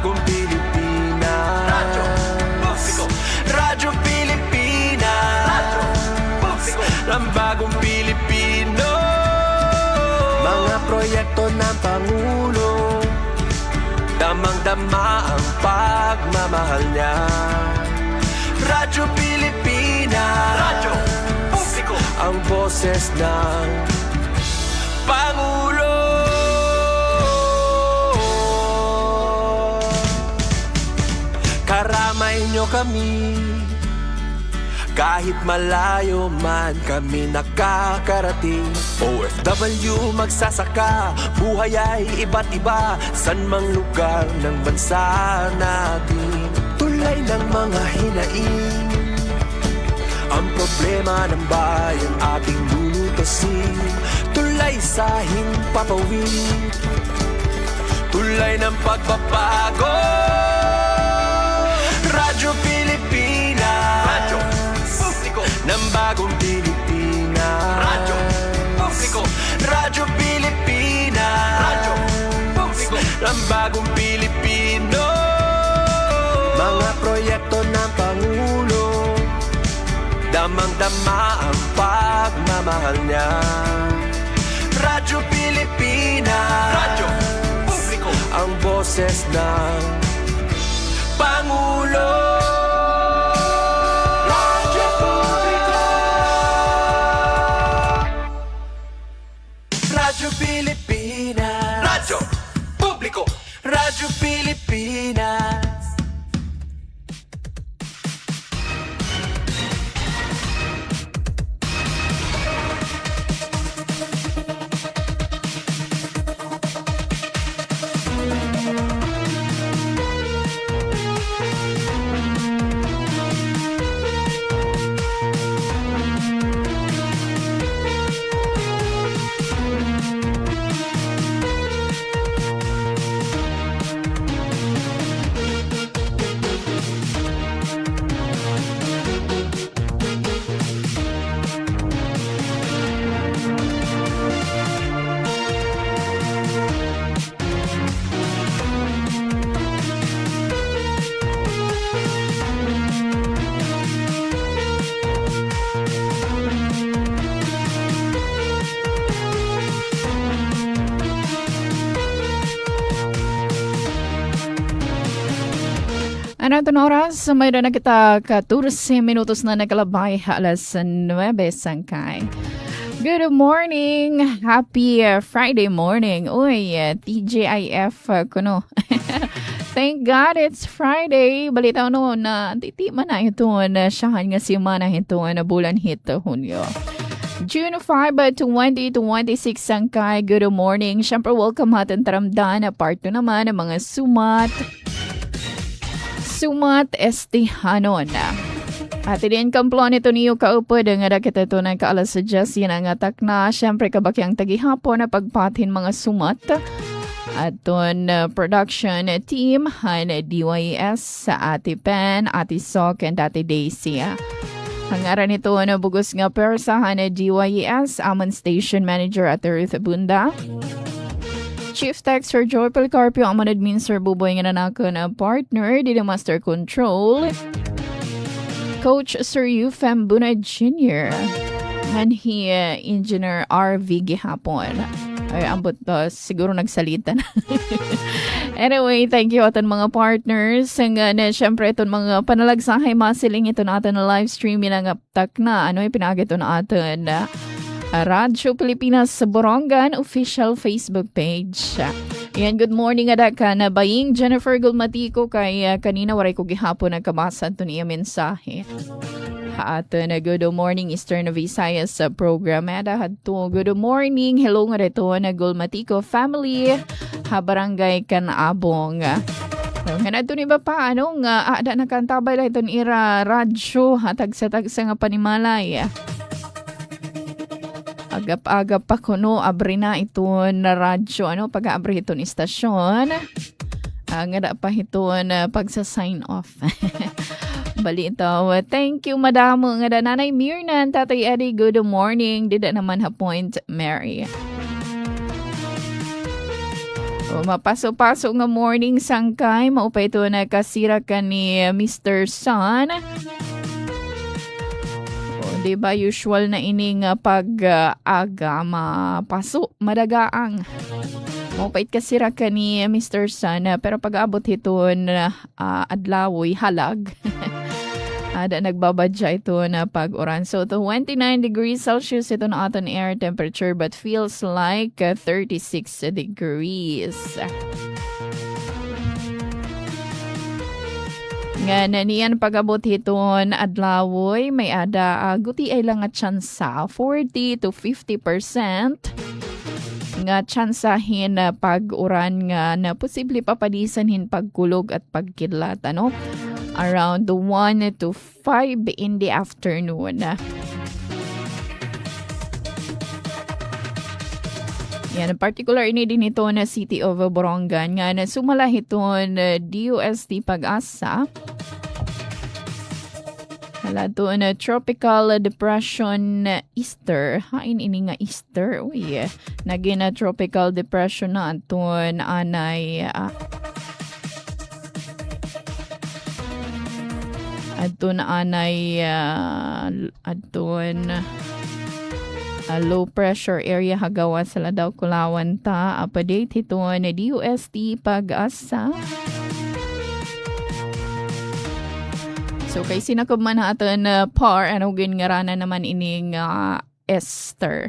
bagong Pilipinas. Radyo Publiko. Radyo Pilipinas. Radyo Publiko. Ng bagong Pilipino. Mga proyekto ng Pangulo, damang-dama ang pagmamahal niya. Radyo Pilipinas. Radyo Publiko. Ang boses ng Pangulo. Karamay nyo kami, kahit malayo man kami nakakarating. OFW magsasaka, buhay ay iba't iba, san mang lugar ng bansa natin. Tulay ng mga hinaing, ang problema ng bayan ating lulutasin. Tulay sa himpapawid, tulay ng pagbabago. Radyo Pilipinas. Radyo Publiko. Ng bagong Pilipinas. Radyo Publiko. Radyo Pilipinas. Radyo Publiko. Ng bagong Pilipino. Mga proyekto ng Pangulo, damang-dama ang pagmamahal niya. Radyo Pilipinas. Radyo Publiko. Ang boses ng Pangulo. Radyo Publiko. Radyo Pilipinas. Radyo Publiko. Radyo Pilipinas. Ano ito na oras? Mayroon na kita 14 minutos na nakalabay alas 9 sangkay. Good morning! Happy Friday morning! Uy, TGIF kuno. Thank God it's Friday. Balita no na titi man na ito na siyahan nga si mana ito na bulan hito Hunyo. June 5, 2026 sangkay. Good morning. Siyempre welcome hatan taramdan na part 2 naman ng mga Sumat Estihanon. At din kamplon ito niyo kaupod ang adakit ito ng kaalas sa Diyas yan ang atak na siyempre kabakyang tagihapon na pagpatin mga sumat. At ton production team han DYS sa Ate Pen, Ate Sok, and Ate Daisy. Ang aran nito na bugos nga persahan na DYS, Amon Station Manager at Ruth Bunda. Chief Tech Sir Joy Policarpio, ang admin Sir Buboy nga nanako na partner, di Master Control. Coach Sir Eufem Bunay Jr. And he Engineer RV gihapon. Ay, ambot siguro nagsalita na. Anyway, thank you aton mga partners. Hanggang na, syempre, itong mga panalagsahay masiling ito natin na live stream yung aptak na. Ano yung pinagito na atin? Radyo Pilipinas sa Borongan official Facebook page. Yan, good morning ada ka na baying Jennifer Gulmatico kay kanina waray ko gihapon nagkabasa ito niya mensahe. At na good morning Eastern Visayas sa program. Ada hadto good morning. Hello nga dito na Gulmatico family. Barangay Kanabong. Nga ito ni ba pa anong ada nakantabay lang ito ira radyo hatag sa nga panimalay. Agap-agap pa kuno abri na ito na radyo pag-abri ito ni istasyon. Nga pa ito na pagsa-sign off. Bali ito. Thank you madamo nga Nanay Mirna, Tatay Eddie, good morning. Dida naman ha point Mary. O, mapaso-paso nga morning sangkay, maupay ito na kasira ka ni Mr. Sun. O, diba usual na ining pag-aga, mapaso, madagaang. Maupay kasira ka ni Mr. Sun, pero pag-abot ito na adlawoy halag. Ada nagbabadya ito na pag-uran. So, 29 degrees Celsius ito na aton air temperature but feels like 36 degrees. Nga na niyan pag-abot hiton adlawoy, may ada guti ay lang at tsansa, 40 to 50%. Nga tsansahin na pag-uran nga na posible papadisanhin pagkulog at pagkidlat, ano? Around 1 to 5 in the afternoon. Yan, particular ini din ito na City of Borongan nga na sumala hiton DUST Pag-asa. Hala to na Tropical Depression Easter. Hain ini nga Easter. Uy, naging na Tropical Depression na aton anay adton anay low pressure area hagawa sa Ladaw Kulawan ta. Update ito na DUST Pag-asa. So kay sinakop man aton par ano ginngaranan naman ining Esther.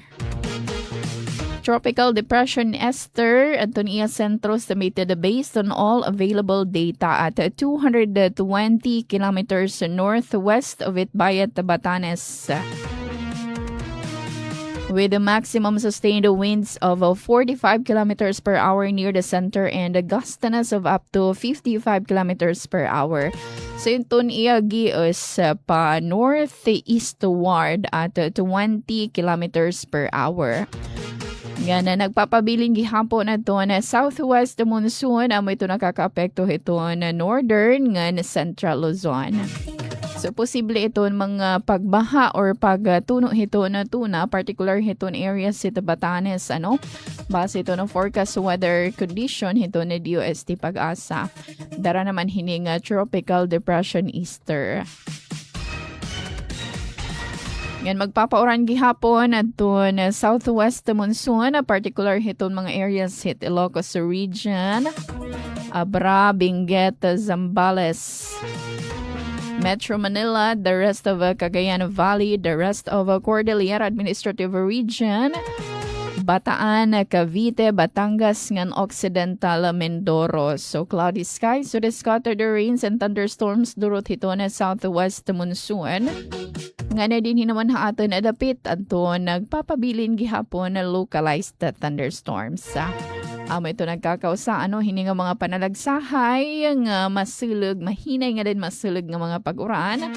Tropical Depression Esther aton iya sentro estimated based on all available data at 220 kilometers northwest of Itbayat, Batanes. With the maximum sustained winds of 45 kilometers per hour near the center and a gustiness of up to 55 kilometers per hour. So yun iya gios pa northeastward at 20 kilometers per hour. Nga na nagpapabiling gihapon na ito na southwest monsoon amo ito nakaka-apekto ito na northern nga na central Luzon. So posible ito mga pagbaha or pagtuno ito na tuna, particular ito na areas ito Batanes, ano? Base ito ng forecast weather condition ito na DUST Pag-asa. Dara naman hining Tropical Depression Easter. Yan, magpapauran gihapon adton southwest monsoon, particular hiton mga areas hit Ilocos region, Abra, Benguet, Zambales, Metro Manila, the rest of Cagayan Valley, the rest of Cordillera Administrative Region, Bataan, Cavite, Batangas, ngan Occidental Mindoro. So cloudy skies, so the scattered rains and thunderstorms durot hito na southwest monsoon. Nga na din hinaman haaton adapit ato nagpapabilin gihapon na localized thunderstorms. Amo ito nagkakausa hininga mga panalagsahay nga masulog, mahinay nga din masulog nga mga pag-uran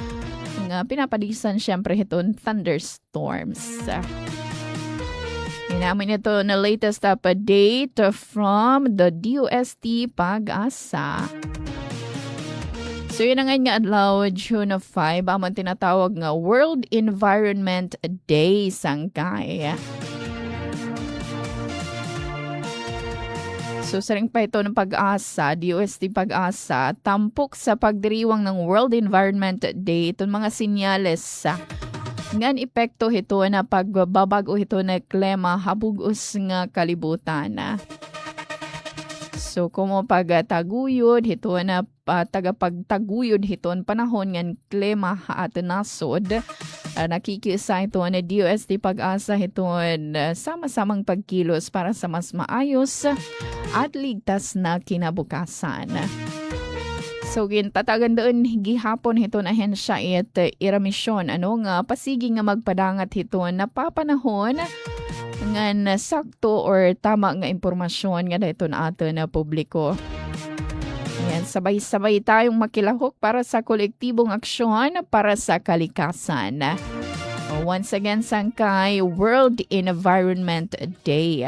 nga pinapadisan syempre hiton thunderstorms. Inamin ito na latest update from the DUST Pag-asa. So yun na nga adlaw, June 5, amang tinatawag nga World Environment Day sangkay. So saring pa ito ng Pag-asa, DUST Pag-asa, tampok sa pagdiriwang ng World Environment Day itong mga sinyales ngan epekto ito na pagbabago ito na klima habugos nga kalibutan. So kumo pagtaguyod ito na tagapagtaguyod hiton panahon ngan klima aton nasod. Nakikisa ito na DUST Pag-asa hiton sama-samang pagkilos para sa mas maayos at ligtas na kinabukasan. So gintatagan doon gihapon hito na ahensya it iramisyon nga pasigi nga magpadangat hito na papanahon nga sakto or tama nga impormasyon nga dito na ato na publiko. Yan, sabay-sabay tayong makilahok para sa kolektibong aksyon para sa kalikasan. Once again, sangkay World Environment Day.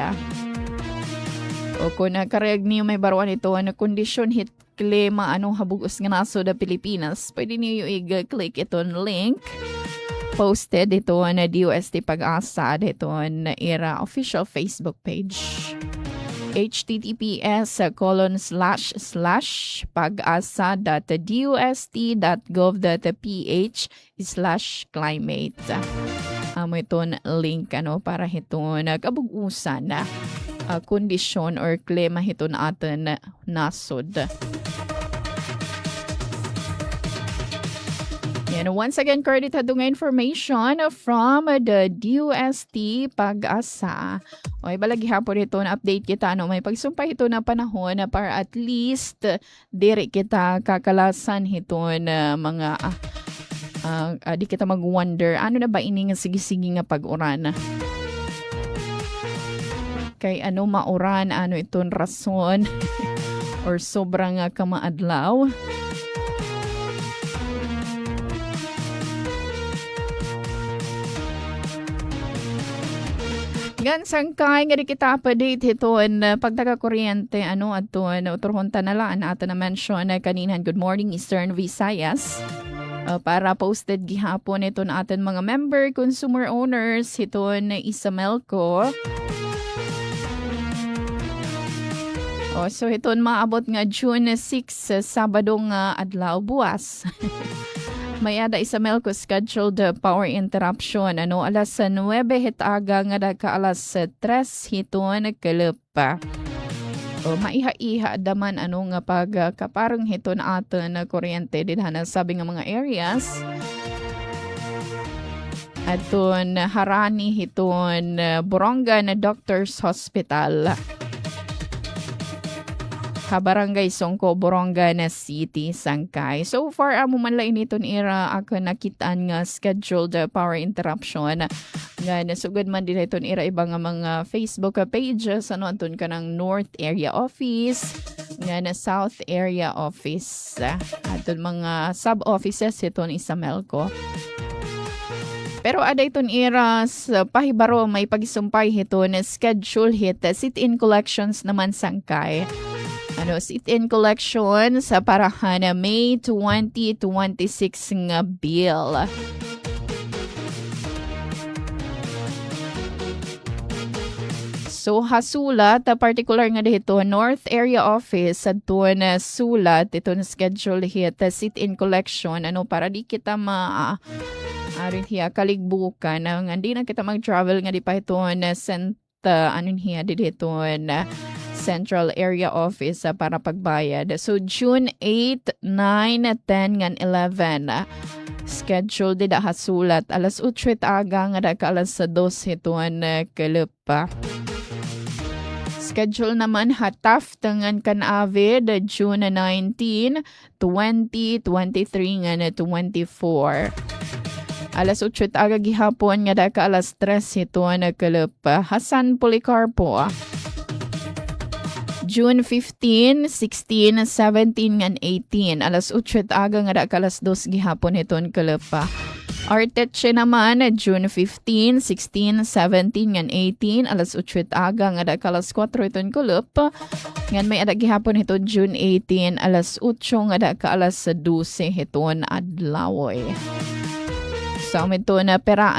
O kung nakareg niyo may baruan ito na kondisyon hit klima habugos nga naso da Pilipinas, pwede niyo i-click itong link posted ito na DUST Pag-asa dito na IRA official Facebook page. https://pag-asa.dust.gov.ph/climate. Amo iton link para hiton kabugusan na kondisyon or klima hiton atin nasod. And once again, credit hadong information from the DUST Pag-asa. O ibalagi hapon ito na update kita may pagsumpay ito na panahon para at least diri kita kakalasan ito na mga di kita mag-wonder ano na ba ini nga sige-sige nga pag-uran. Kay mauran, iton rason or sobrang kamaadlaw. Sangkay nga di kita update hiton pagtaga-kuryente aton uturhon tanalaan ato na mention kaninan. Good morning Eastern Visayas. Para posted gihapon iton aton mga member consumer owners hiton Isamelco. So hiton maabot nga June 6 Sabado nga adlaw buwas. May ada Isamelco scheduled power interruption alas 9 hitaga nga dagka alas 3 hiton kelepa. Maiha-iha daman nga pagkaparang hiton aton na kuryente dinha sabi nga mga areas. Aton harani hiton Borongan Doctors Hospital. Barangay Songko, Borongan City, Sangkay. So far, amo man lang initon ira ako nakitaan nga scheduled power interruption. Nga nasugod man din iton ira iba nga mga Facebook pages anton ka ng North Area Office, nga na South Area Office. Aton mga sub-offices iton Isamelco. Pero ada iton ira sa pahibaro may pagisumpay hiton schedule hit sit-in collections naman Sangkay. Sit-in collection sa parahan na May 2026 nga bill. So hasulat, particular nga dito, North Area Office, adto na sulat, ito na schedule hit, sit-in collection, para di kita arin hiya kaligbukan, nga di na kita mag-travel nga di pa ito na dito na Central Area Office para pagbayad. So June 8, 9, 10, and 11. Schedule dida hasulat. Alas 8 aga nga daka alas 2 hituan kelepa. Schedule naman hataf tangan kan avid June 19, 20, 23, nga 24. Alas 8 aga gihapon nga daka alas 3 hituan kelepa. Hasan Policarpo. June 15, 16, 17, and 18. Alas 8 aga nga daka alas 2 gihapon hiton kelepa. Arteche naman, June 15, 16, 17, and 18. Alas 8 aga nga daka alas 4 hiton kelepa. Ngan may ada gihapon hiton June 18, alas 8 nga daka alas 12 hiton adlaw. So, ito na pera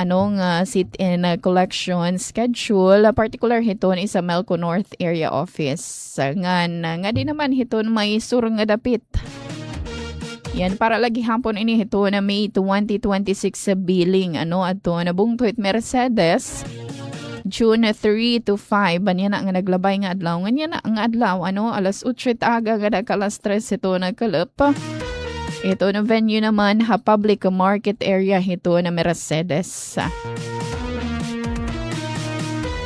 sit-in collection schedule. Particular hiton is sa Melco North Area Office. Nga di naman hiton may surong nga dapit. Yan, para lagi hapon ini hiton na May 2026 billing. Ato na bungtuit Mercedes. June 3 to 5. Banyan na nga naglabay nga adlaw. Ganyan na ang adlaw. Alas 8 aga nga daka alas 3 ito na kalap. Ito na venue naman, public market area ito na Mercedes.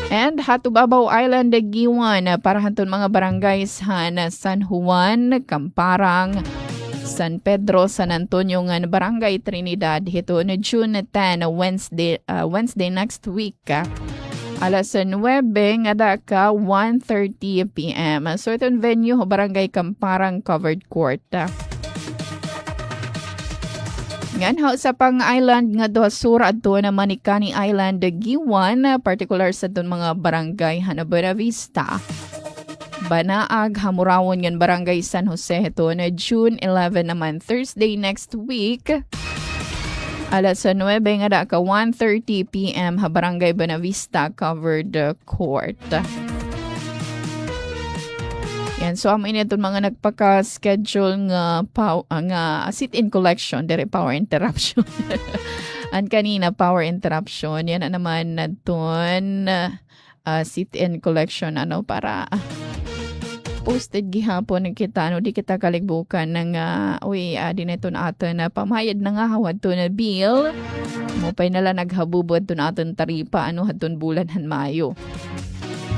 And Hatubabaw Island, Giwan, para hanton mga barangays San Juan, Camparang, San Pedro, San Antonio, nga Barangay Trinidad. Ito na June 10, Wednesday next week. Alas 9 nga daka 1:30 p.m. So itong venue, Barangay Camparang Covered Court. Ngan sa pang island nga do sur adto na Manicani Island Giwan, particular sa don mga barangay Buena Vista, Banaag, Hamurawon ngan Barangay San Jose ito na June 11 naman Thursday next week. Alas 9 nga daka 1:30 p.m. Barangay Buena Vista Covered Court. Yan, so amin itong mga nagpaka-schedule nga sit-in collection, dire power interruption. Ang kanina, power interruption, yan na naman na doon sit-in collection, para posted gihapon ng kita, di kita kaligbukan ng, di na ito na atin na pamayad na nga hawad to na bill. Mupay nala naghabubod to na atin taripa, haton bulan han Mayo.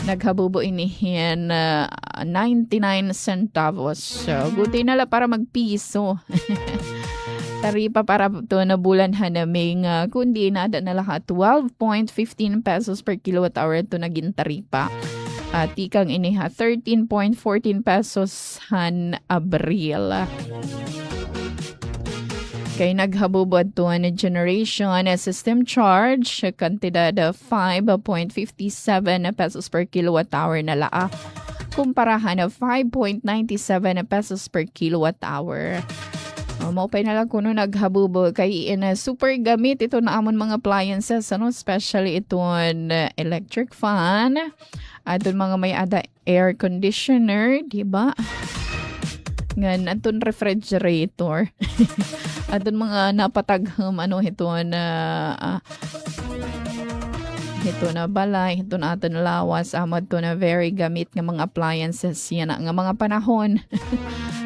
Naghabubo inihin 99 centavos. So, guti nala para magpiso. Taripa para to na bulan hanaming kundi nada na lahat 12.15 pesos per kilowatt hour to naging taripa. Tikang iniha 13.14 pesos han Abril. Kay naghabubod to na generation system charge kantidad 5.57 pesos per kilowatt hour na laa. Kumparahan na 5.97 pesos per kilowatt hour. Maupay na lang kuno naghabubo kay super gamit ito na amon mga appliances, especially itong electric fan, atong mga may ada air conditioner, di ba? Ngan atong refrigerator. Atong mga napatagham ito na balay, ito na aton lawas, amad to na very gamit ng mga appliances yan nga mga panahon.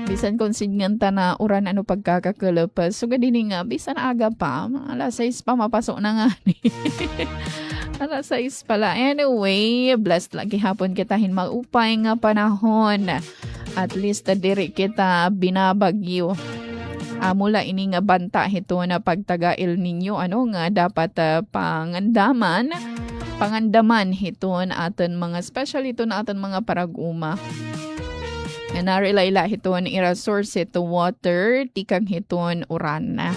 Bisan konsignanta na uran pagkakakulop. So gadini nga, bisan aga pa, alas 6 pa mapasok na nga. Alas 6 pala. Anyway, blessed lagi hapon kita maupay nga panahon. At least diri kita binabagyo. Mula ini nga banta ito na pagtagail ninyo nga dapat pangandaman ito na aton mga special ito na aton mga paraguma. Narilay hiton ira source ito water tikang hiton uran na.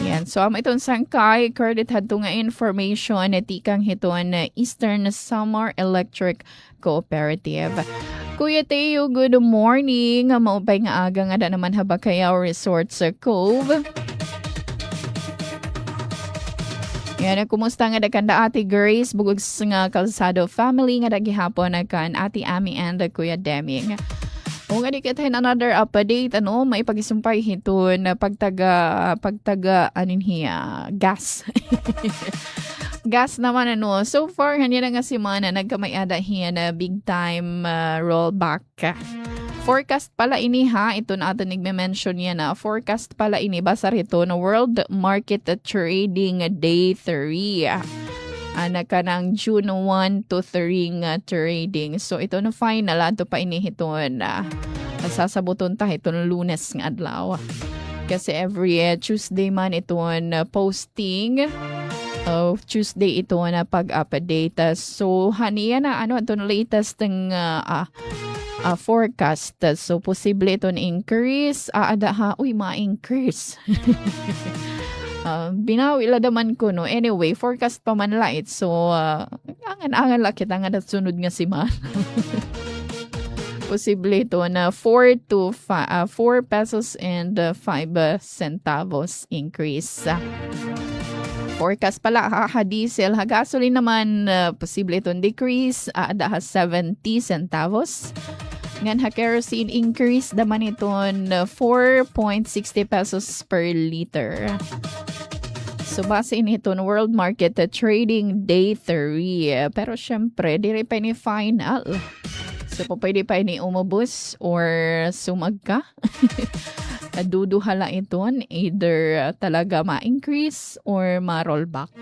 Yan. So, itong sangkay, credit hadto nga information na tikang hiton Eastern Samar Electric Cooperative. Kuya Teo, good morning. Maupay nga aga nga da naman Habakayaw Resort sa Cove. Yan, kumusta nga kanda Ate Grace, bugog nga Calzado family nga gihapon kan Ate Ami and Kuya Deming. O nga di kitahin another update, may pagisumpay hito na pagtaga gas. Gas naman so far, hanya na nga si Mana, nagkamayada hiya na big time rollback. Forecast pala ini ito na ato nagme-mention yan na forecast pala ini basa rito na World Market Trading Day 3. Ka ng June 1 to 3 trading. So ito na final ato pa ini ito na sasabuton ta ito na Lunes nga adlaw. Kasi every Tuesday man ito na posting. Tuesday ito na pag-update. So haniya na ito na latest ng forecast. So, posible ito na increase. Ma-increase. Binawi la daman ko, no? Anyway, forecast pa man light. So, angan-angan la kita nga sunod nga si Ma. Posible ito na 4 pesos and 5 centavos increase. Forecast pala, diesel, gasoline naman, posible itong decrease, 70 centavos. Ngan kerosene increase naman iton 4.60 pesos per liter. So base nito ng World Market Trading Day 3. Pero syempre, di rin pa ni final. So pwede pa ni umubos or sumagka. Duduhala iton either talaga ma-increase or ma-rollback.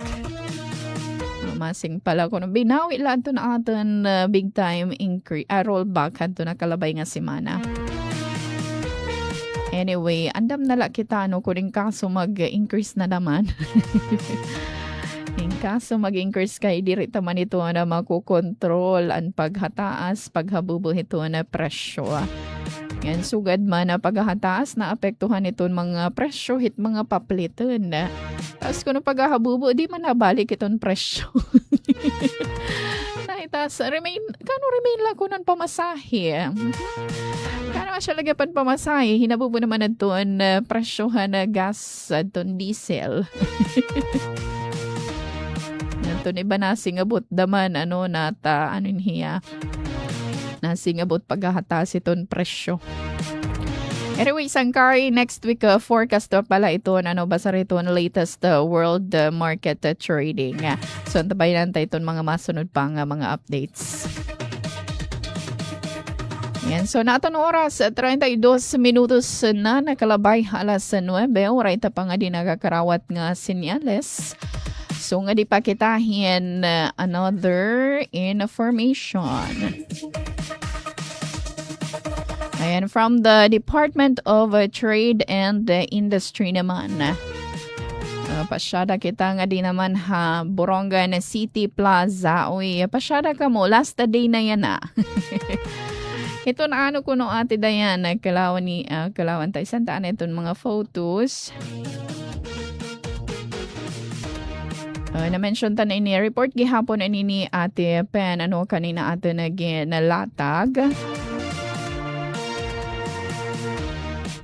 Masing pala ko binawi lang ito na aton big time increase, rollback hanto na kalabay nga semana. Anyway, andam na lang kita kuning kaso mag-increase na naman. In kaso mag-increase kay diri taman ito na makukontrol ang paghataas, paghabubo ito na presyo. Yan, sugad man na paghahataas na apektuhan itong mga presyo hit mga papliton. Tapos kung paghahabubo, di man nabalik itong presyo. Naitas, remain lang ko ng pamasahe. Kana Ano siya lagi pamasahe, hinabubo naman na doon presyohan na gas at diesel. Ito iba nasingabot daman nata niya nasingabot paghahatas iton presyo. Anyway, Sangkari, next week forecast pala ito basa rito latest world market trading. So antabayan natin itong mga masunod pang mga updates. Yan. So naton oras 32 minutos na nakalabay alas 9. Oray ta pa nga din nagakarawat nga sinyales. So nga di pa kitahin another information. Ayan, from the Department of Trade and Industry naman. Pasyada kita nga di naman Borongan City Plaza. Uy, pasyada ka mo. Last day na yan Ito na kuno ate Dayan. Kalawan tayo. Santaan itong mga photos. Na-mention ta na ini report gihapon ni ate Pen kanina ato nalatag.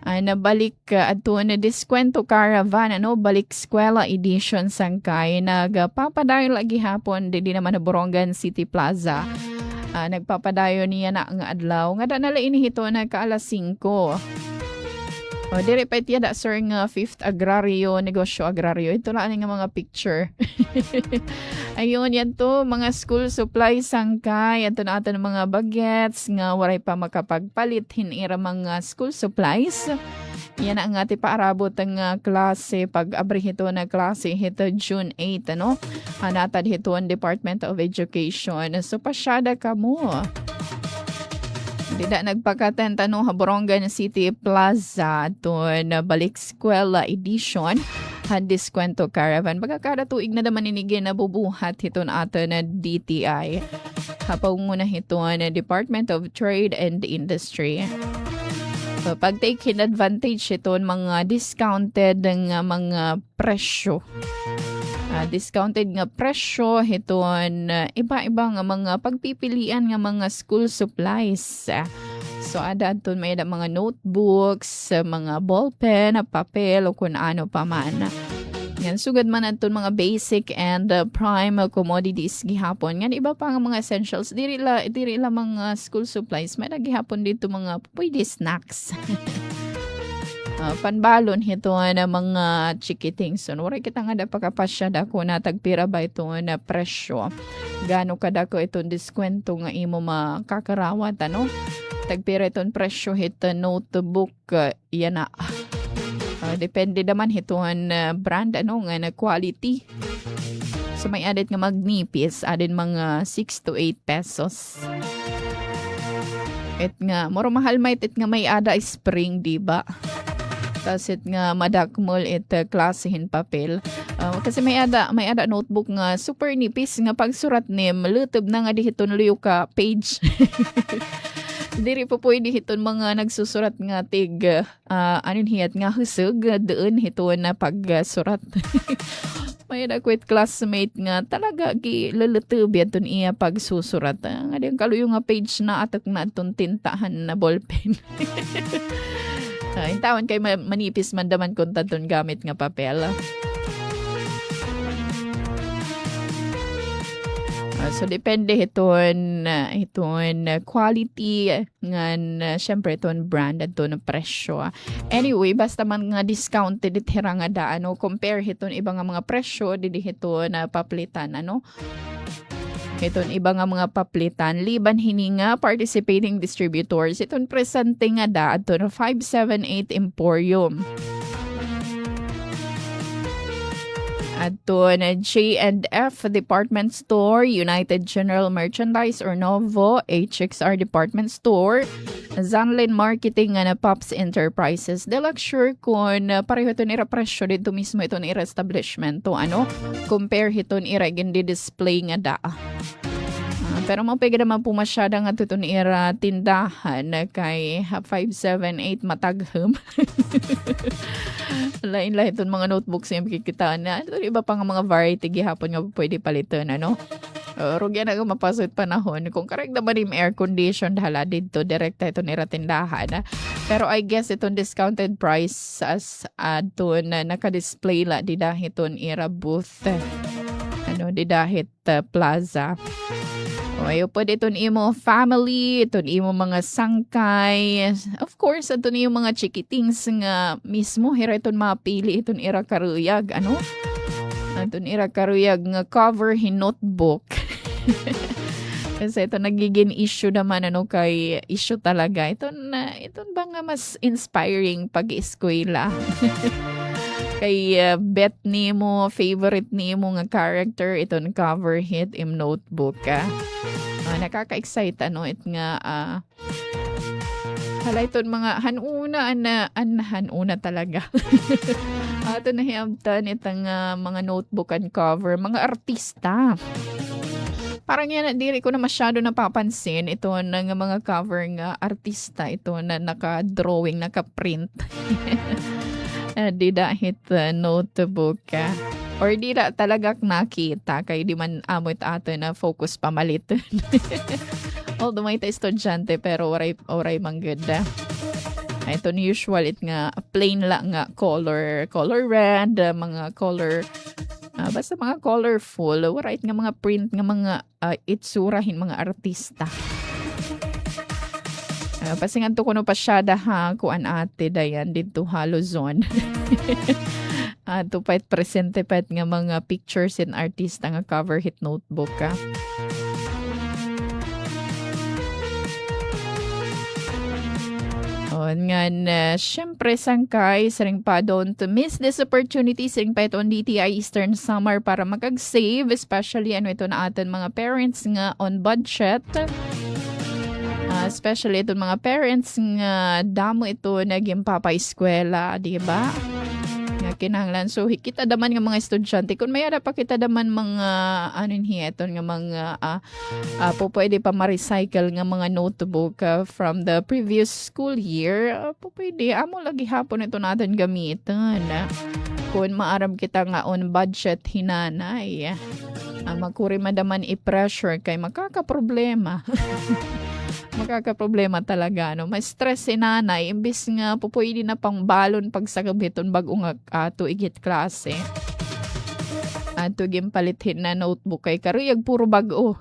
Nabalik ato na Diskwento Caravan balik Eskwela Edition Sangkay nagpapadayon lagi hapon di naman na Borongan City Plaza. Nagpapadayon niya na ang adlaw nga danala inihito na kaalas 5. Dire pa itiya sir nga 5th agraryo, negosyo agraryo. Ito lang nga mga picture. Ayun, yan to, mga school supplies Sangkay. Ito na ato ng mga bagets nga waray pa makapagpalit hinira mga school supplies. Yan ang ati paarabot ang klase pag-abri hito na klase hito June 8 Hanatad hito ang Department of Education. So pasyada ka mo. Dida nagpakaten Borongan City Plaza doon balik Eskwela Edition Diskwento Caravan. Pagkakada tuig na naman inigin na bubuhat ito na ato na DTI. Hapaw muna ito na Department of Trade and Industry. Pag-take advantage ito mga discounted nga mga presyo. Discounted nga presyo hiton iba-iba nga mga pagpipilian nga mga school supplies. So ada ton may mga notebooks, mga ballpen, papel o kung ano pa man. Yan sugad man aton mga basic and prime commodities gihapon. Yan iba pa nga mga essentials diri la mga school supplies may gihapon dito mga pwede snacks. Panbalon hito na mga chikiting. So, wala kita nga da pagkapasya dako na tagpira ba ito na presyo. Gano kada ko itong diskwento nga imo makakarawat, Tagpira itong presyo hito notebook, yan na. Depende naman hito brand, nga na quality. So, may added nga magnipis, adin mga 6 to 8 pesos. It nga, moro mahal may it nga may ada spring, diba? Tasit nga madakmol klasihin papel. Kasi may ada notebook nga super nipis nga pagsurat ni malutob na nga dihiton liyo ka page. Diri po pwede hiton mga nagsusurat nga tig hiyat nga husog doon hiton na pagsurat. May dakwit classmate nga talaga lulutob yaton iya pagsusurat. Nga diyang kaluyo nga page na atak na itong tintahan na ballpen. Intawan kay manipis man daman kung taton gamit nga papel. So depende iton quality nga syempre iton brand at iton presyo. Anyway, basta man nga discounted it hira nga daan compare iton iba nga mga presyo dili iton paplitan Iton iba nga mga paplitan liban hininga participating distributors iton presente nga da ato 578 Emporium. Ato na J&F Department Store, United General Merchandise or Novo, HXR Department Store, Zanlin Marketing na Pops Enterprises. Deluxure kung pareho ito nira presyo dito mismo ito nira establishment. Compare ito nira display nga da. Pero mapigil naman po masyada nga ito nira tindahan kay 578 matagham. Lain-lain itong mga notebooks yung makikita na. Ito iba pang mga variety gihapon nga pwede palitan, Rugyan na nga mapasot panahon. Kung correct naman yung air condition, hala dito, direkta ito nira tindahan. Pero I guess itong discounted price as doon na naka-display la di dahit itong ira booth. Di dahit plaza. O ayo po itong imo family, itong imo mga sangkay. Of course, itong imo mga chikitings nga mismo, hira itong mapili itong ira karuyag. Itong ira karuyag nga cover hin notebook. Kasi ito nagiging issue naman kay issue talaga. Ito ba nga mas inspiring pag-eskwela. Kay bet nimo, favorite nimo nga character itong cover hit im notebook. Nakaka-excite it nga hala itong mga hanuna talaga. Ito na hiyamtan itong mga notebook and cover, mga artista. Parang yan, diri ko na masyado napapansin ito ng mga cover nga artista ito na naka-drawing, naka-print. Di dahit notebook. Or di na talaga nakita kay di man amot ato na focus pamalit. Although may estudyante pero oray manggada. Ito usual it nga plain lang nga color red, mga color basta mga colorful, right nga mga print nga mga itsurahin mga artista. Pasingan to kuno pa siya kuan ate dayan dito Halozon. To pa presente pa nga mga pictures and artista nga cover hit notebook ka. Syempre sangkay saring pa don't miss this opportunity saring pa ito on DTI Eastern Summer para makag-save, especially ito na atin mga parents nga on budget. Especially itong mga parents nga damo ito naging papaeskwela, di ba? Nga kinahanglan. So, kita daman nga mga estudyante. Kung may pa kita daman mga, nga mga, pwede pa ma-recycle nga mga notebook from the previous school year, pwede. Amo lagi hapon ito natin gamitan. Kung maaram kita nga on budget hinanay. Magkuri madaman i-pressure kay makakaproblema. Makakaproblema talaga. Mas stress si nanay. Imbis nga po pwede na pang balon pag sa gabiton bagong tuigit klase. Tugim palithin na notebook kay karuyag puro bago.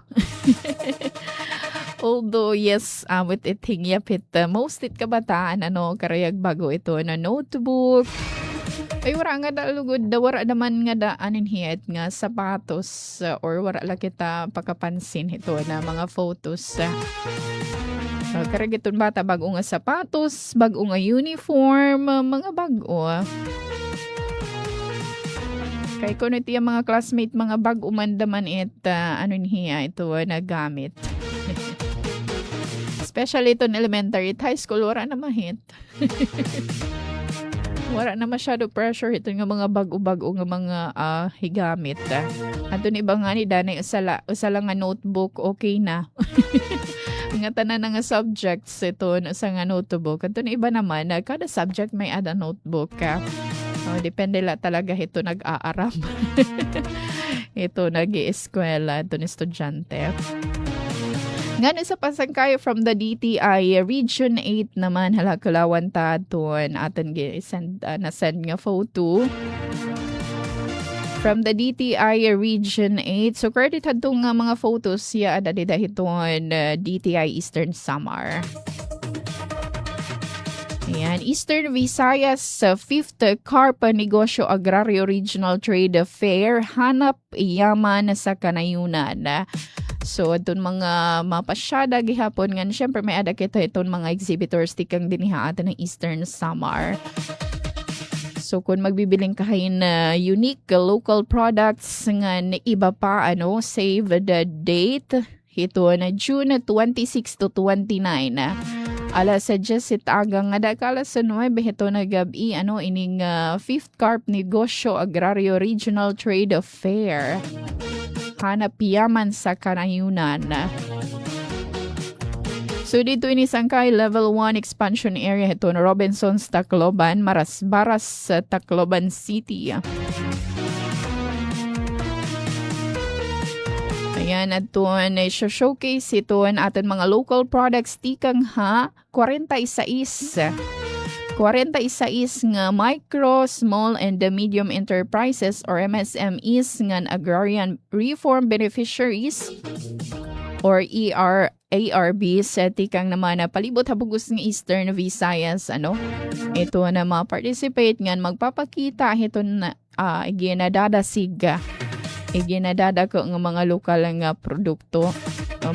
Although yes, with it hingyapit most it kabataan karuyag bago ito na notebook. Ay wala nga dalugod wala naman nga daanin hiyat nga sapatos or wala lang kita pakapansin ito na mga photos. Karagiton bata bago nga sapatos, bago nga uniform, mga bago. Kay kuno ito yung mga classmate, mga bago man daman niya ito nagamit. Especially ito elementary at high school, wala na mahit. Wala na masyado pressure ito nga mga bago-bago nga mga higamit. Ato ni iba nga ni Danay usala nga notebook, okay na. Nga tanan na nga subjects ito sa nga notebook. Ato ni iba naman, kada subject may ada notebook ka. Depende la talaga ito nag-aaram. Ito nag-i-eskwela, ito ni estudyante. Nga sa pasangkayo from the DTI Region 8 naman halakulawan ta doon atin na-send nga photo from the DTI Region 8. So credit hadto nga mga photos siya ada dahito DTI Eastern Samar. Ayan, Eastern Visayas 5th Carpa Negosyo Agrario Regional Trade Fair hanap yaman sa kanayunan. So, doon mga mapasyada gihapon nga. Siyempre, may ada kita itong mga exhibitors tikang dinihaatan ng Eastern Samar. So, kung magbibiling kahayin na unique local products nga na iba pa, save the date. Ito na June 26 to 29. Alas sa Jesit agang nga dakala sa 9 ito na gabi, ining 5th Carp Negosyo Agrario Regional Trade Fair. Hanap yaman sa kanayunan. So dito ini sangkay level 1 expansion area ito na Robinsons Tacloban, Marasbaras sa Tacloban City. Ayan, at doon showcase ito aton mga local products tikang ha 46 nga micro, small and medium enterprises or MSMEs nga agrarian reform beneficiaries or ARBs tikang naman na palibot habugos ng Eastern Visayas ito na ma-participate nga magpapakita ito na iginadada ko ng mga lokal nga produkto.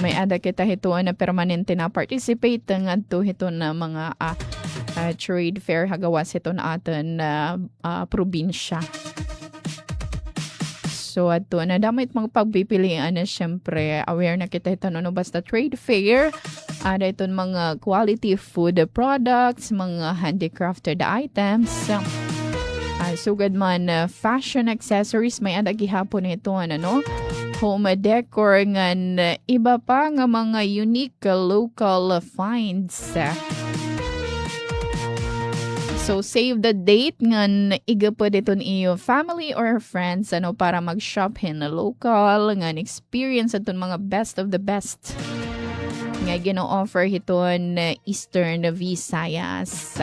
May ada kita ito na permanente na participate nga ito na mga trade fair hagawas ito na atin probinsya. So ato na damit mga pagpipilian na syempre aware na kita ito no basta trade fair. Ada ito mga quality food products, mga handicrafted items. Sugad man fashion accessories may ada gihapon ito home decor ngan iba pa nga mga unique local finds. So save the date ngan igapod iton iyo family or friends para mag-shop hin na local ngan experience aton mga best of the best nga gino-offer hiton Eastern Visayas.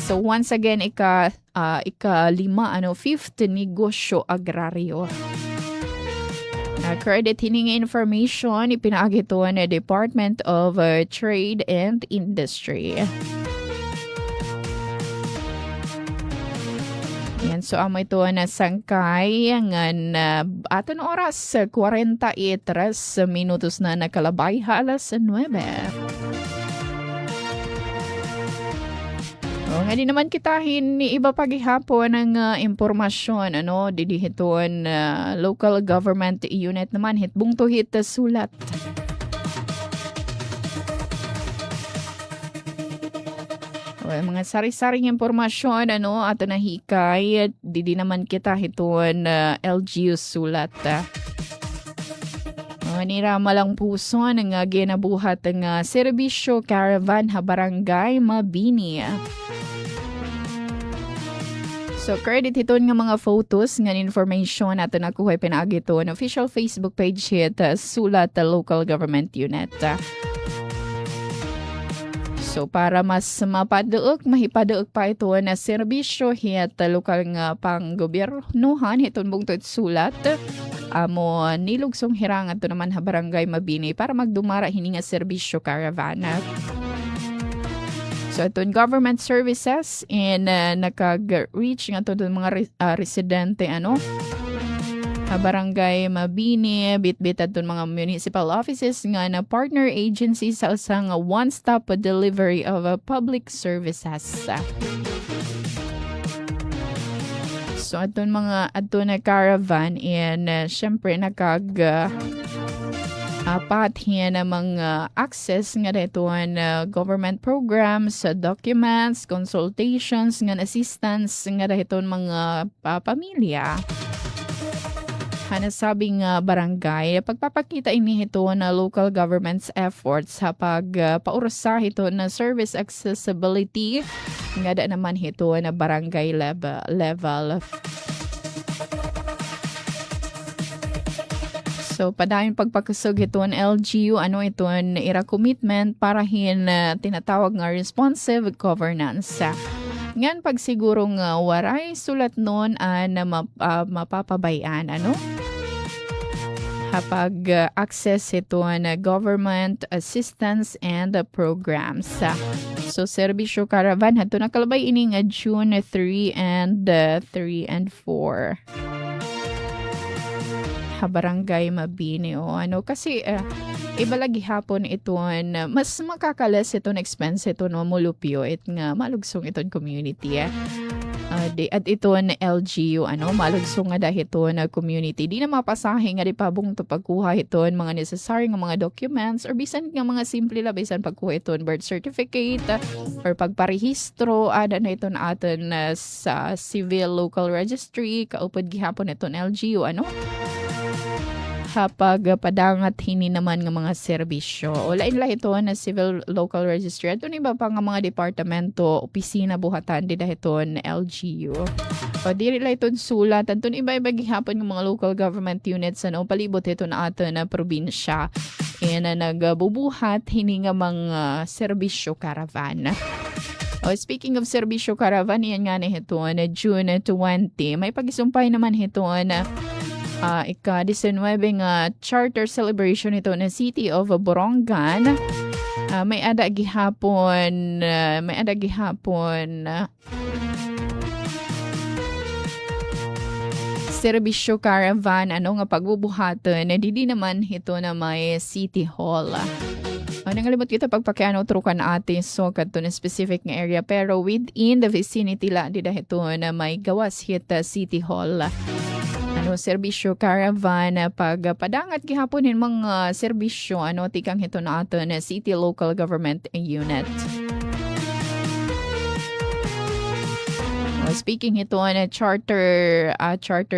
So once again ika-lima fifth negosyo agraryo. Credit hininga information ipinaagi ito na Department of Trade and Industry. Yan, so amo ito na sangkay ngan aton oras 43 minutos na nakalabay alas 9. Nga di naman kitahin ni iba pagihapon ng impormasyon didihiton local government unit naman hitbong to hit sulat. Mga sari-saring impormasyon ato na hikay di naman kita hiton LGU sulat. Nirama lang puso ng ginabuhat ng serbisyo caravan ha barangay Mabini. So credit hiton nga mga photos nga information ato nakuha pinagi ito ng official Facebook page hit sulat local government unit. So para mas mahipaduok pa ito na serbisyo hit lokal nga panggobyernohan hiton bungtod sulat amo nilugsong hirang ato naman ha barangay Mabini para magdumara hini nga serbisyo caravana. So itong government services and nakag-reach nga ito mga residente barangay Mabini, bit-bit at mga municipal offices nga na partner agencies sa isang one-stop delivery of public services. So itong mga na caravan and syempre pathin na mga access nga dito government programs, documents, consultations, nga assistance nga dito mga pamilya. Hanasabing barangay, pagpapakita ini ito na local government's efforts sa pagpaursa ito na service accessibility nga da naman ito na barangay level. So, padayong pagpagkusog ito ng LGU, ito ira commitment para tinatawag nga responsive governance. Ngan pagsiguro nga waray sulat nun na mapapabayan, Hapag access ito na government assistance and programs. So, serbisyo caravan, hato nakalabay ini nga June 3 and 4. Barangay Mabini kasi iba lagi hapon ito mas makakalas ito na expense ito mulupyo nga malugsong ito community at ito na LGU malugsong nga dahil ito na community di na mapasahe nga di pabong to pagkuha ito mga necessary nga mga documents or bisan nga mga simple la bisan pagkuha ito birth certificate or pagparehistro ada na ito na atin sa civil local registry kaupad gihapon ito na LGU hapag padangat hini naman ng mga serbisyo. O lain lang ito na civil local registry. Ito iba pa nga mga departamento, opisina, buhatan, di dahil ito na LGU. O diri lang itong sulat. Antun iba-iba gihapon ng mga local government units palibot ito na ato na probinsya. Na nagbubuhat hini nga mga serbisyo caravan. Speaking of serbisyo caravan, yan nga na ito na June 20. May pag-isumpay naman ito na ika-19 nga charter celebration ito na City of Borongan. May ada gihapon serbisyo caravan nga pagbubuhatan di naman ito na may City Hall. Nangalimot kita pagpakiano trukan ate so kadto na specific nga area pero within the vicinity la di ito na may gawas hit City Hall. Serbisyo caravan pagpadangat gihaponin mga serbisyo tikang hito na ato na city local government unit. Speaking ito na charter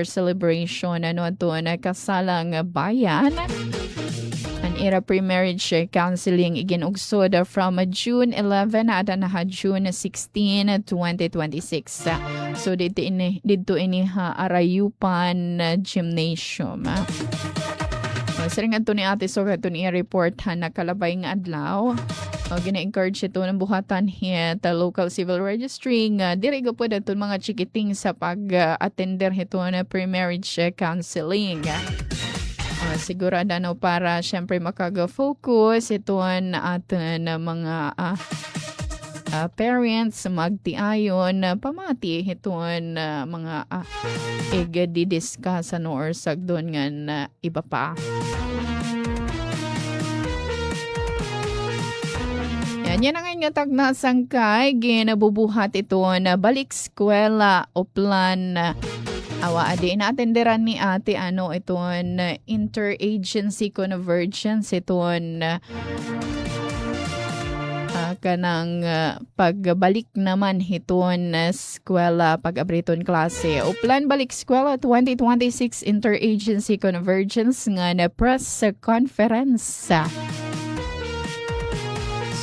celebration ito na kasalang bayan. An era pre-marriage counseling iginugsod from June 11 at June 16, 2026. So dito ini Arayupan Gymnasium. Saring ato ni ate so ato ni report na kalabay nga adlaw. Gina-encourage ito ng buhatan hit local civil registry nga diri go po daton mga chikiting sa pag-attender ito na pre-marriage counseling. Sigurado para syempre makaga-focus ito na atin mga parents magtiayon pamati ito mga di-discuss or sagdon nga iba pa. Yan ang nga tagna sangkay ginabubuhat ito na balik eskwela o plan awa adi na-attenderan ni ate iton interagency convergence iton kanang pagbalik naman hiton eskwela pag-abriton klase o plan balik eskwela 2026 interagency convergence nga na press conference.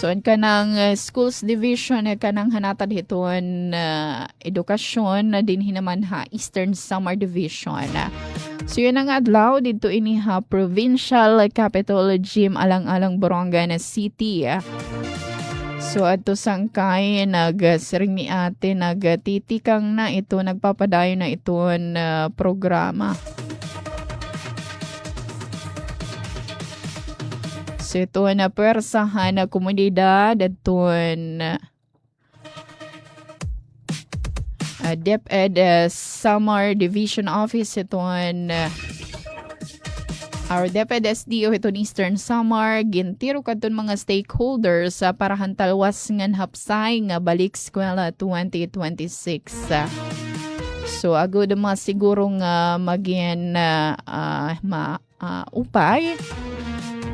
So, kanang schools division kanang hanatad hiton edukasyon na din hinaman Eastern Samar Division. So, yun ang adlaw dito ini Provincial Capital Gym alang-alang Borongan City. So, ato sangkay nagsiring ni ate nagtitikang na ito nagpapadayo na iton programa. So ito na pwersahan na komunidad at DepEd Samar Division Office ito our DepEd SDO ito Eastern Samar gintiro kadton mga stakeholders para hantalwas ngan hapsay nga balik eskwela 2026. So agud mga siguro nga magin upay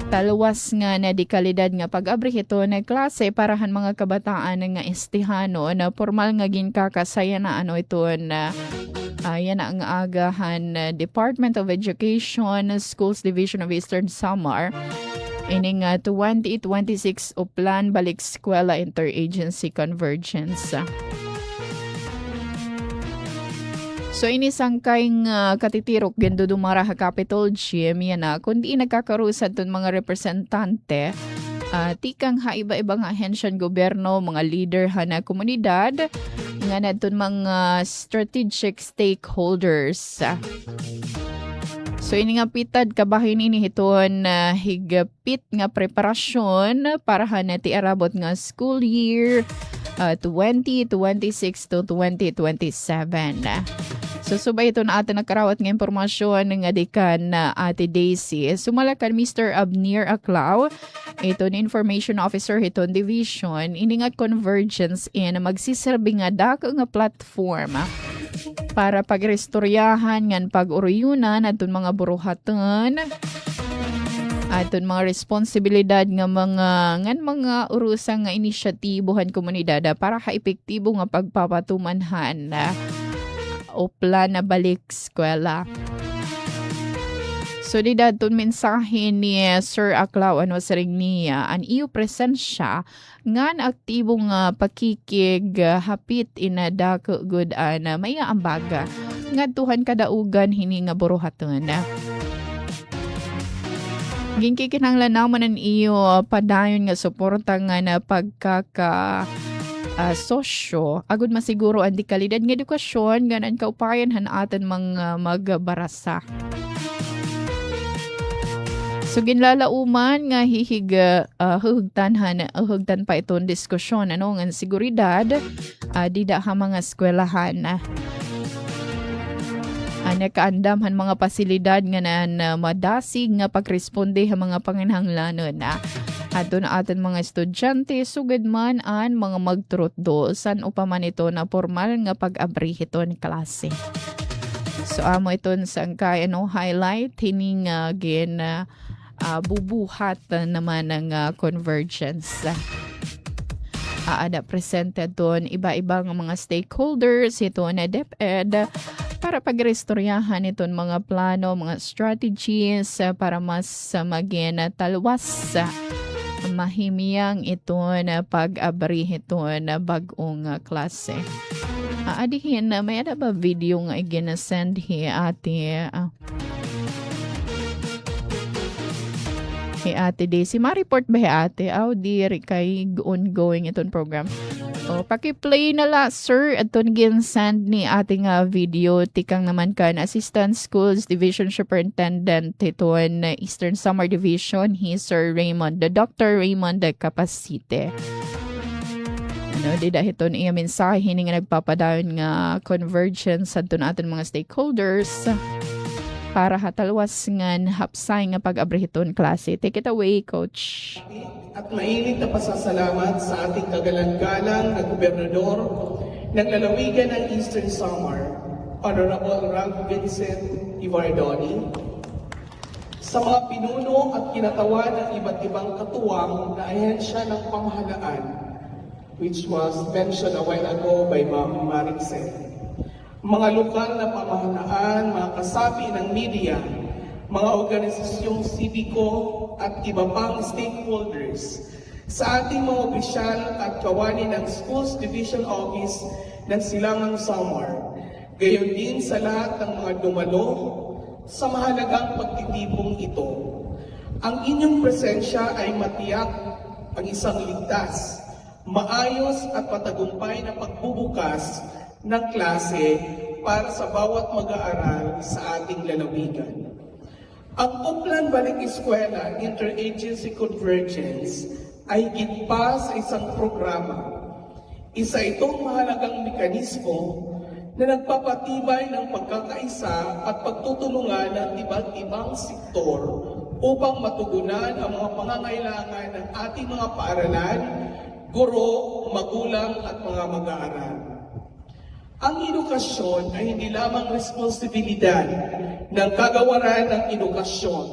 talwas nga na di kalidad nga pag-abri ito na klase parahan mga kabataan nga estihano na formal nga ginkakasaya na ito na yan ang agahan Department of Education Schools Division of Eastern Samar ining 2026 o plan balik eskwela interagency convergence. So inisangkay katitirok gendo dumara ha Capitol Gym yan kundi nagkakarusan ton mga representante tikang iba-iba nga ahensyan gobyerno mga leader na komunidad nga naton mga strategic stakeholders. So ini nga pitad kabahin ini hiton higapit nga preparasyon para ti arabot nga school year 2026 to 2027. So subay ito na atin nagkarawat ng impormasyon ng adikan na Ate Daisy. Sumalakan Mr. Abnir Aclau, ito ni Information Officer iton Division, ini nga convergence in magsiserbi nga dako nga platform para pagrestoryahan ngan pag-uruyunan atun mga buruhaton atun mga responsibilidad nga mga urusang nga inisyatibohan komunidad para ka-epektibo nga pagpapatumanhan o plan na balik eskwela. So di daton mensahe ni Sir Aklaw ano sa ring niya an iyo presensya ngan aktibong pakikig hapit inada good may ambaga ngadtuhan kadaugan hini nga buruhaton. Ginkikinanglan naman ang iyo padayon nga suporta nga na pagkaka sosyo agud masiguro ang di kalidad nga edukasyon ganan kaupayan hanatan mga magbarasa. So ginlalauman nga hugtan pa itong diskusyon ano ng seguridad dida ha mga eskwelahan. Nakaandam han mga pasilidad nga na madasig nga pagresponde ha mga panginahanglanon adto na aton mga estudyante sugad man an mga magturutdo san upaman ito na formal nga pag-abri hiton klase. So amo iton sang kay highlight hining bubuhat naman ng convergence. Ada presented doon iba-ibang mga stakeholders ito na DepEd para pagrestoryahan iton mga plano, mga strategies para mas maging talwas mahimiyang ito na pag-abri ito na bagong klase. Adihin na may ba video nga iginasend ate Ate Daisy. Ma-report ba ate? Di kay ongoing itong program. Paki-play na la, sir. Itong ginsend ni ating video. Tikang naman kan Assistant Schools Division Superintendent itong Eastern Samar Division. Sir Raymond, Dr. Raymond Capacite. Dida ito niya mensahe nga nagpapadayon nga convergence sa ating mga stakeholders para hatalwas nga hapsay nga pag-abrihiton klase. Take it away, Coach. At mainit na pasasalamat sa ating kagalang-galang na gobernador ng lalawigan ng Eastern Samar, Honorable Ralph Vincent Ivardoni, sa mga pinuno at kinatawan ng iba't ibang katuwang na ahensya ng pamahalaan, which was mentioned a while ago by Ma'am Maricel. Mga lokal na pamahalaan, mga kasapi ng media, mga organisasyong sibiko at iba pang stakeholders sa ating mga opisyal at kawani ng Schools Division Office ng Silangang Samar. Gayon din sa lahat ng mga dumalo sa mahalagang pagtitipong ito. Ang inyong presensya ay matiyak ang isang ligtas, maayos at patagumpay na pagbubukas ng klase para sa bawat mag-aaral sa ating lalawigan. Ang Uplan Balik Eskwela Interagency Convergence ay higit pa sa isang programa. Isa itong mahalagang mekanismo na nagpapatibay ng pagkakaisa at pagtutulungan ng iba't ibang sektor upang matugunan ang mga pangangailangan ng ating mga paaralan, guro, magulang at mga mag-aaral. Ang edukasyon ay hindi lamang responsibilidad ng kagawaran ng edukasyon,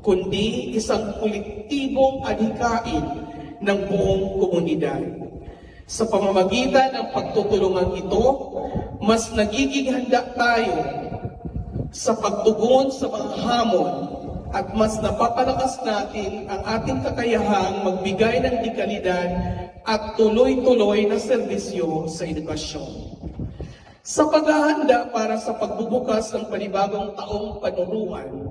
kundi isang kolektibong adhikain ng buong komunidad. Sa pamamagitan ng pagtutulungan ito, mas nagiging handa tayo sa pagtugon sa mga hamon at mas napapalakas natin ang ating kakayahang magbigay ng dekalidad at tuloy-tuloy na serbisyo sa edukasyon. Sa paghahanda para sa pagbubukas ng panibagong taong panuruan,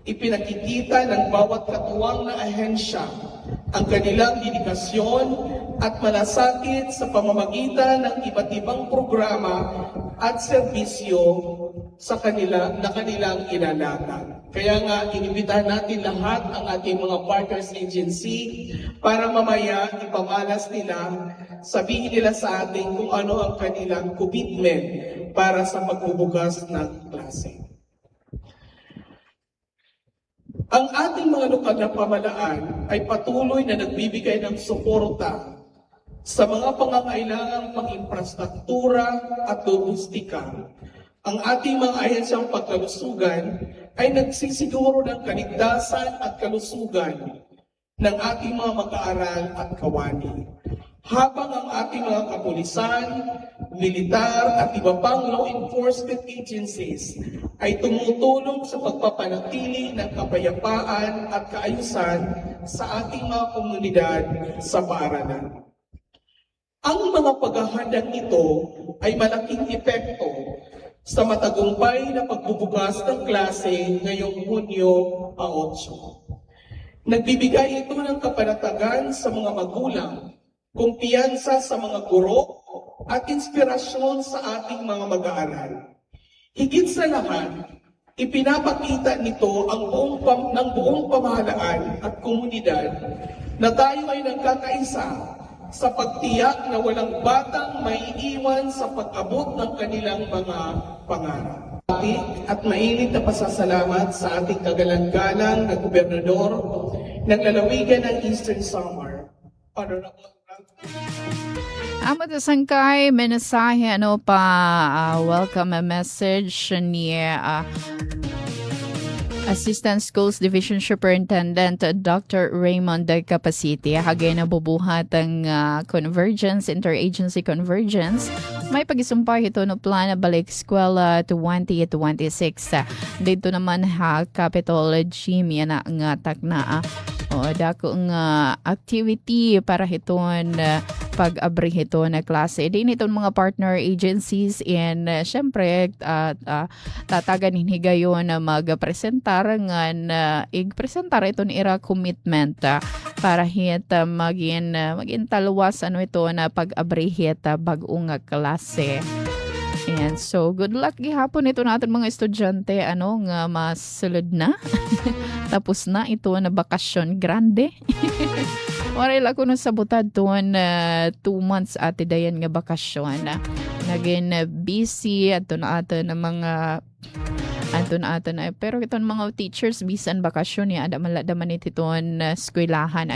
ipinakikita ng bawat katuwang na ahensya ang kanilang dedikasyon at malasakit sa pamamagitan ng iba't ibang programa at serbisyo sa kanilang ilalakad. Kaya nga, inibitahan natin lahat ang ating mga partners agency para mamaya ipamalas nila, sabihin nila sa atin kung ano ang kanilang commitment para sa pagbubukas ng klase. Ang ating mga lokal na pamahalaan ay patuloy na nagbibigay ng suporta sa mga pangangailangang pang-infrastruktura at logistika. Ang ating mga ahensyang pagkalusugan ay nagsisiguro ng kaligtasan at kalusugan ng ating mga mag-aaral at kawani. Habang ang ating mga kapulisan, militar at iba pang law enforcement agencies ay tumutulong sa pagpapanatili ng kapayapaan at kaayusan sa ating mga komunidad sa paaralan. Ang mga paghahandang ito ay malaking epekto sa matagumpay na pagbubukas ng klase ngayong Hunyo 8. Nagbibigay ito ng kapanatagan sa mga magulang, kumpiyansa sa mga guro, at inspirasyon sa ating mga mag-aaral. Higit sa lahat, ipinapakita nito ang buong pamahalaan at komunidad na tayo ay nagkakaisa sa pagtiyak na walang batang maiiwan sa pag-abot ng kanilang mga pangarap. At mainit na pasasalamat sa ating kagalang-galang na gobernador ng lalawigan ng Eastern Samar, Honorable Amo to sangkay menasahe welcome message ni Assistant Schools Division Superintendent Dr. Raymond Capacity. Hagay na bubuhat ang convergence, interagency convergence. May pag-isumpay ito no plana balik eskwela 2026. Dito naman Capitol Gym yan nga takna. Dako nga activity para hiton pag-abri hito na klase. Din itong mga partner agencies and syempre tatagan hinigayon na mag-presentar nga i-presentar ito ni ira commitment para hit maging taluwas ito na pag-abri hit bag-o nga klase. And so, good luck gihapon ito natin mga estudyante nga masulod na. Tapos na ito na bakasyon grande. Waray lang ko nung sabutad doon 2 months ati dayan nga bakasyon. Naging busy at na ato na mga pero itong mga teachers bisan bakasyon ada man itong eskwelahan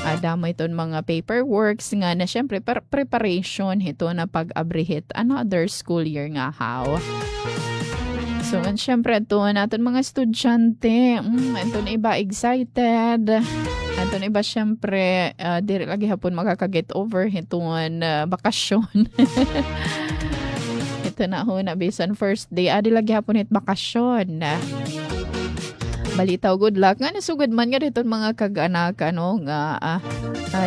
ada mo itong mga paperworks nga na syempre preparation ito na pag-abrihit another school year nga how. So, and syempre ito natin mga estudyante ito na iba excited ito na iba syempre diri lagi hapon makaka-get over itong bakasyon. Ito na ho na bisan first day adi lagi hapon it bakasyon. Balitaw good luck nga nasugod man nga dito mga kag-anak nga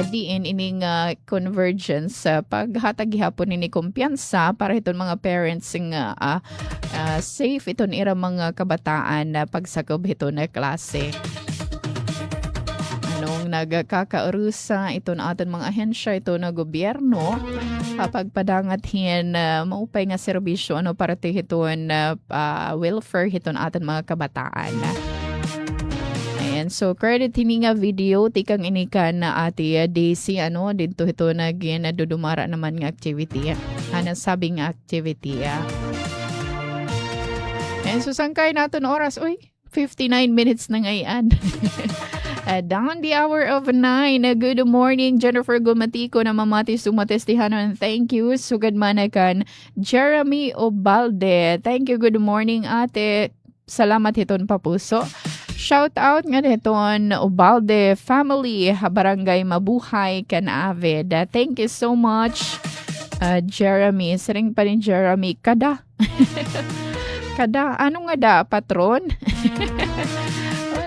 diin ining convergence paghatag gihapon ini kumpiyansa para itong mga parents nga safe iton ira mga kabataan na pagsakob ito na klase. Nagkakaurusa ito na aton mga ahensya ito na gobyerno pagpadangat hin maupay nga serbisyo para tihiton welfare hiton aton mga kabataan. Ayan, so credit hini nga video tikang inikan na ati Daisy dito ito na dudumara naman nga activity sabi nga activity and so sangkay naton oras 59 minutes na ngayon. Down the hour of 9. Good morning, Jennifer Gumatico na mamati sumatestihanon. Thank you. Sugad manakan Jeremy Obalde. Thank you. Good morning, ate. Salamat hiton papuso. Shout out nga hiton Obalde family, Barangay Mabuhay, Canavid. Thank you so much, Jeremy. Sering pa rin Jeremy. Kada. Ano nga da, patron?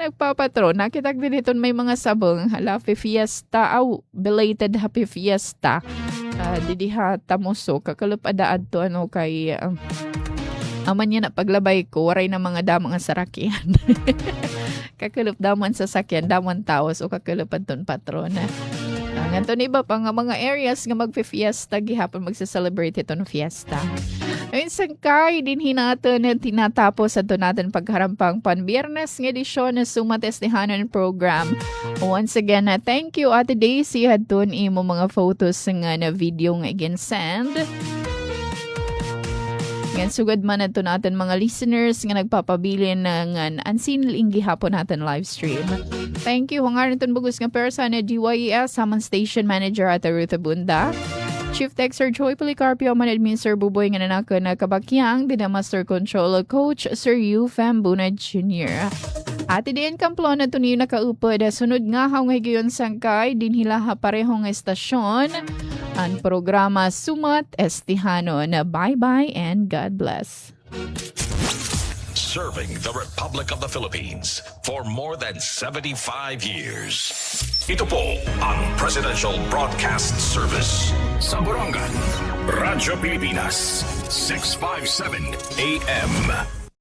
Nagpapatron. Nakitag din ito may mga sabong. Happy Fiesta. Belated Happy Fiesta. Didiha tamuso. Kakalupadaad to kay aman niya na paglabay ko. Waray na mga damang sarakyan. Kakalup daman sa sakyan. Daman taos o kakalupad ton patron. Nganton iba pa nga mga areas nga magpi-fiesta. Gihapon magsa-celebrate itong fiesta. Ayun sangkay din hinatan na tinatapos ato natin pagharampang Panbiyernes ng edisyon na sumatestihanan program. Once again, thank you Ate Daisy hadton imo mga photos nga na video nga again send. Ngayon sugad man ato natin mga listeners nga nagpapabilin ng ansinling gihapon natin live stream. Thank you hangar naton bugus nga person na DYES Saman Station Manager at Ruth Bunda. Chief Tech Sir Joy Policarpio, man admin Sir Buboy nga nanako na kabakyang, Master Control Coach Sir Yu Fambuna Jr. Ati diyan kamplo na to niyo nakaupod. Sunod nga hangay gayon sangkay din hilaha parehong estasyon. Ang programa Sumat Estihanon. Bye-bye and God bless. Serving the Republic of the Philippines for more than 75 years. Ito po ang Presidential Broadcast Service. Sa Borongan, Radyo Pilipinas, 657 AM.